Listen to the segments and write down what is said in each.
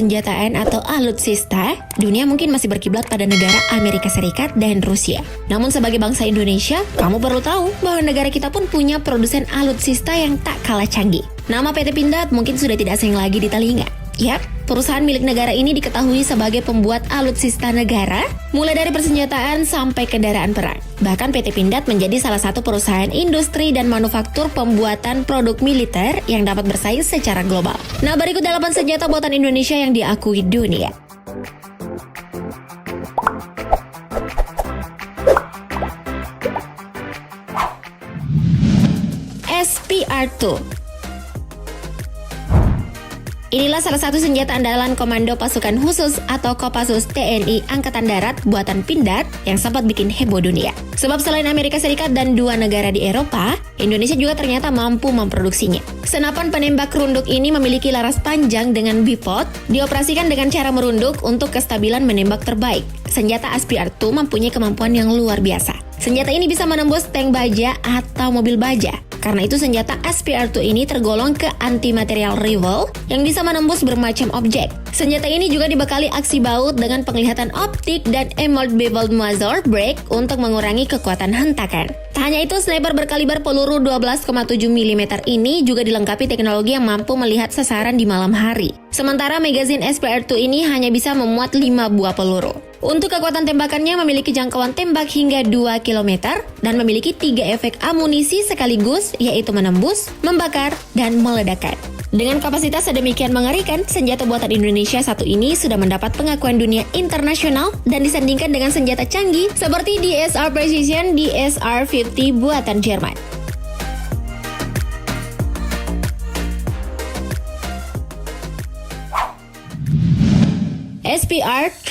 Senjataan atau alutsista, dunia mungkin masih berkiblat pada negara Amerika Serikat dan Rusia. Namun sebagai bangsa Indonesia, kamu perlu tahu bahwa negara kita pun punya produsen alutsista yang tak kalah canggih. Nama PT Pindad mungkin sudah tidak asing lagi di telinga. Yap, perusahaan milik negara ini diketahui sebagai pembuat alutsista negara, mulai dari persenjataan sampai kendaraan perang. Bahkan PT Pindad menjadi salah satu perusahaan industri dan manufaktur pembuatan produk militer yang dapat bersaing secara global. Nah, berikut 8 senjata buatan Indonesia yang diakui dunia. SPR2. Inilah salah satu senjata andalan Komando Pasukan Khusus atau Kopassus TNI Angkatan Darat buatan Pindad yang sempat bikin heboh dunia. Sebab selain Amerika Serikat dan 2 negara di Eropa, Indonesia juga ternyata mampu memproduksinya. Senapan penembak runduk ini memiliki laras panjang dengan bipod, dioperasikan dengan cara merunduk untuk kestabilan menembak terbaik. Senjata SPR2 mempunyai kemampuan yang luar biasa. Senjata ini bisa menembus tank baja atau mobil baja. Karena itu senjata SPR2 ini tergolong ke anti-material rival yang bisa menembus bermacam objek. Senjata ini juga dibekali aksi baut dengan penglihatan optik dan emerald beveled muzzle brake untuk mengurangi kekuatan hentakan. Tak hanya itu, sniper berkaliber peluru 12,7 mm ini juga dilengkapi teknologi yang mampu melihat sasaran di malam hari. Sementara magazine SPR2 ini hanya bisa memuat 5 buah peluru. Untuk kekuatan tembakannya memiliki jangkauan tembak hingga 2 km dan memiliki 3 efek amunisi sekaligus, yaitu menembus, membakar, dan meledakkan. Dengan kapasitas sedemikian mengerikan, senjata buatan Indonesia satu ini sudah mendapat pengakuan dunia internasional dan disandingkan dengan senjata canggih seperti DSR Precision DSR-50 buatan Jerman. SPR3.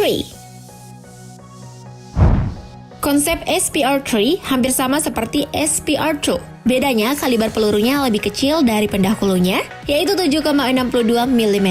Konsep SPR3 hampir sama seperti SPR2. Bedanya, kaliber pelurunya lebih kecil dari pendahulunya, yaitu 7,62 mm.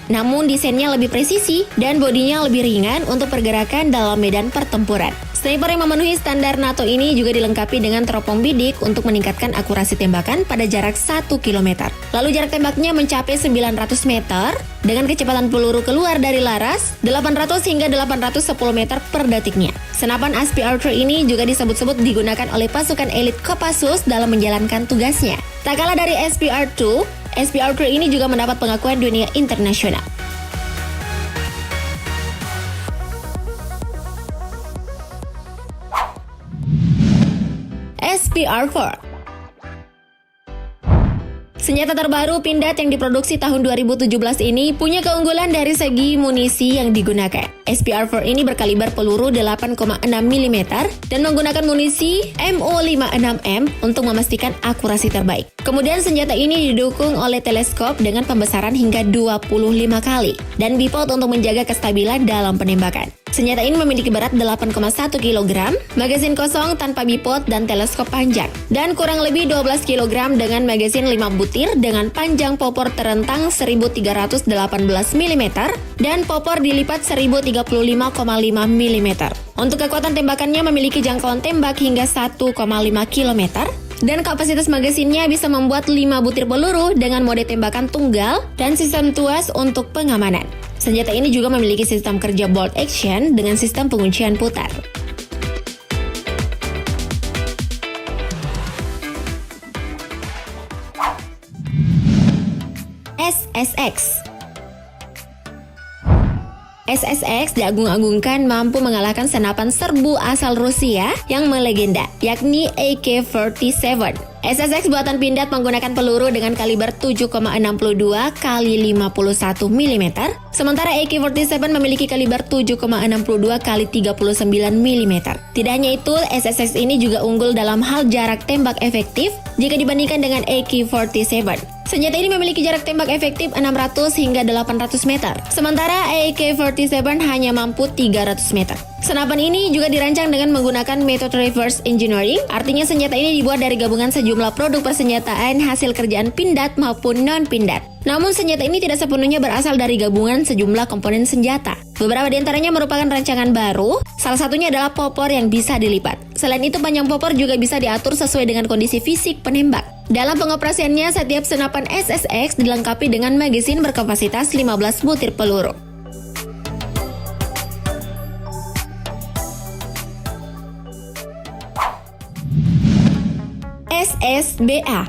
Namun desainnya lebih presisi dan bodinya lebih ringan untuk pergerakan dalam medan pertempuran. Sniper yang memenuhi standar NATO ini juga dilengkapi dengan teropong bidik untuk meningkatkan akurasi tembakan pada jarak 1 km. Lalu jarak tembaknya mencapai 900 meter dengan kecepatan peluru keluar dari laras 800 hingga 810 meter per detiknya. Senapan SPR3 ini juga disebut-sebut digunakan oleh pasukan elit Kopassus dalam menjalankan tugasnya. Tak kalah dari SPR2, SPR3 ini juga mendapat pengakuan dunia internasional. SPR4. Senjata terbaru Pindad yang diproduksi tahun 2017 ini punya keunggulan dari segi munisi yang digunakan. SPR4 ini berkaliber peluru 8,6 mm dan menggunakan munisi MO56M untuk memastikan akurasi terbaik. Kemudian senjata ini didukung oleh teleskop dengan pembesaran hingga 25 kali dan bipod untuk menjaga kestabilan dalam penembakan. Senjata ini memiliki berat 8,1 kg, magazin kosong tanpa bipod dan teleskop panjang, dan kurang lebih 12 kg dengan magazin 5 butir dengan panjang popor terentang 1318 mm dan popor dilipat 1035,5 mm. Untuk kekuatan tembakannya memiliki jangkauan tembak hingga 1,5 km dan kapasitas magazinnya bisa membuat 5 butir peluru dengan mode tembakan tunggal dan sistem tuas untuk pengamanan. Senjata ini juga memiliki sistem kerja bolt action dengan sistem penguncian putar. SSX. SSX diagung-agungkan mampu mengalahkan senapan serbu asal Rusia yang melegenda, yakni AK-47. SSX buatan Pindad menggunakan peluru dengan kaliber 7,62 x 51 mm, sementara AK-47 memiliki kaliber 7,62 x 39 mm. Tidak hanya itu, SSX ini juga unggul dalam hal jarak tembak efektif jika dibandingkan dengan AK-47. Senjata ini memiliki jarak tembak efektif 600 hingga 800 meter, sementara AK-47 hanya mampu 300 meter. Senapan ini juga dirancang dengan menggunakan metode reverse engineering, artinya senjata ini dibuat dari gabungan sejumlah produk persenjataan hasil kerjaan Pindad maupun non-Pindad. Namun senjata ini tidak sepenuhnya berasal dari gabungan sejumlah komponen senjata. Beberapa di antaranya merupakan rancangan baru, salah satunya adalah popor yang bisa dilipat. Selain itu, panjang popor juga bisa diatur sesuai dengan kondisi fisik penembak. Dalam pengoperasiannya, setiap senapan SSX dilengkapi dengan magazin berkapasitas 15 butir peluru. SSBA.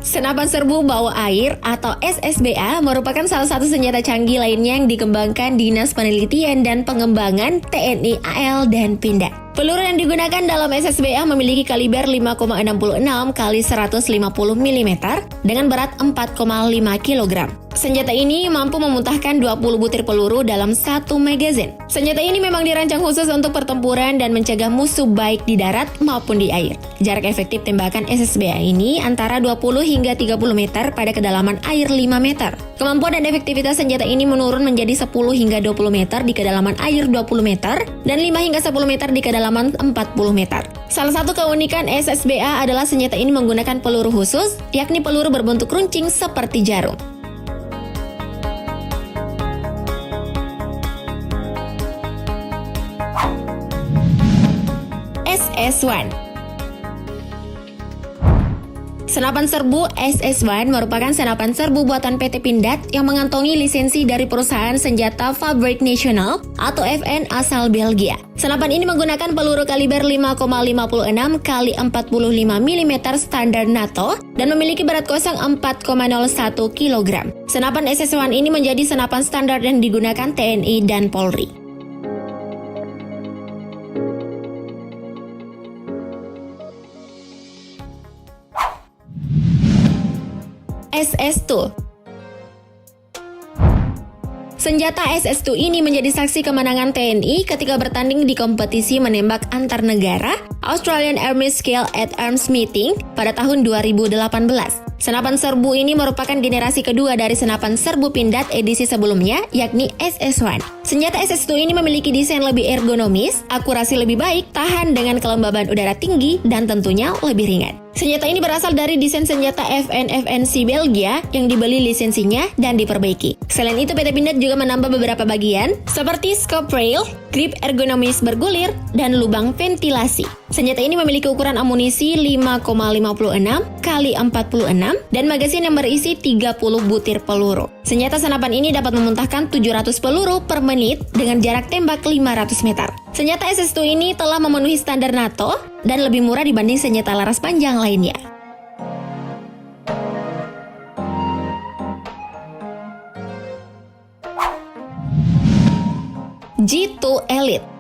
Senapan serbu bawah air atau SSBA merupakan salah satu senjata canggih lainnya yang dikembangkan Dinas Penelitian dan Pengembangan TNI AL dan Pindad. Peluru yang digunakan dalam SSBA memiliki kaliber 5,66 x 150 mm dengan berat 4,5 kg. Senjata ini mampu memuntahkan 20 butir peluru dalam satu magazin. Senjata ini memang dirancang khusus untuk pertempuran dan mencegah musuh baik di darat maupun di air. Jarak efektif tembakan SSBA ini antara 20 hingga 30 meter pada kedalaman air 5 meter. Kemampuan dan efektivitas senjata ini menurun menjadi 10 hingga 20 meter di kedalaman air 20 meter dan 5 hingga 10 meter di kedalaman 40 meter. Salah satu keunikan SSBA adalah senjata ini menggunakan peluru khusus, yakni peluru berbentuk runcing seperti jarum. SS1. Senapan serbu SS1 merupakan senapan serbu buatan PT Pindad yang mengantongi lisensi dari perusahaan senjata Fabrique Nationale atau FN asal Belgia. Senapan ini menggunakan peluru kaliber 5,56 x 45 mm standar NATO dan memiliki berat kosong 4,01 kg. Senapan SS1 ini menjadi senapan standar yang digunakan TNI dan Polri. SS2. Senjata SS2 ini menjadi saksi kemenangan TNI ketika bertanding di kompetisi menembak antar negara Australian Army Skill at Arms Meeting pada tahun 2018. Senapan serbu ini merupakan generasi kedua dari senapan serbu Pindad edisi sebelumnya, yakni SS1. Senjata SS2 ini memiliki desain lebih ergonomis, akurasi lebih baik, tahan dengan kelembaban udara tinggi, dan tentunya lebih ringan. Senjata ini berasal dari desain senjata FN-FNC Belgia yang dibeli lisensinya dan diperbaiki. Selain itu, PT Pindad juga menambah beberapa bagian seperti scope rail, grip ergonomis bergulir, dan lubang ventilasi. Senjata ini memiliki ukuran amunisi 5,56 x 46 dan magazin yang berisi 30 butir peluru. Senjata senapan ini dapat memuntahkan 700 peluru per menit dengan jarak tembak 500 meter. Senjata SS2 ini telah memenuhi standar NATO dan lebih murah dibanding senjata laras panjang lainnya. G2 Elite.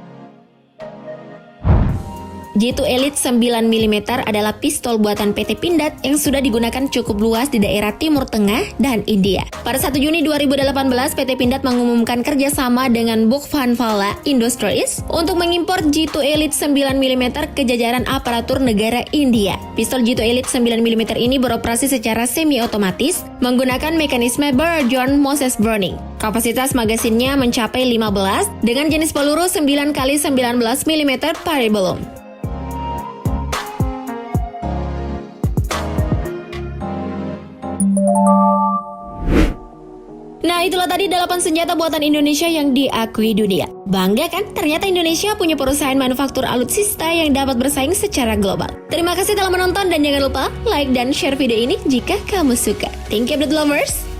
G2 Elite 9 mm adalah pistol buatan PT Pindad yang sudah digunakan cukup luas di daerah Timur Tengah dan India. Pada 1 Juni 2018, PT Pindad mengumumkan kerjasama dengan Bukhanwala Industries untuk mengimpor G2 Elite 9 mm ke jajaran aparatur negara India. Pistol G2 Elite 9 mm ini beroperasi secara semi-otomatis menggunakan mekanisme Barr-John Moses Burning. Kapasitas magasinnya mencapai 15 dengan jenis peluru 9 x 19 mm Parabellum. Nah, itulah tadi 8 senjata buatan Indonesia yang diakui dunia. Bangga kan? Ternyata Indonesia punya perusahaan manufaktur alutsista yang dapat bersaing secara global. Terima kasih telah menonton dan jangan lupa like dan share video ini jika kamu suka. Thank you, Update Lovers!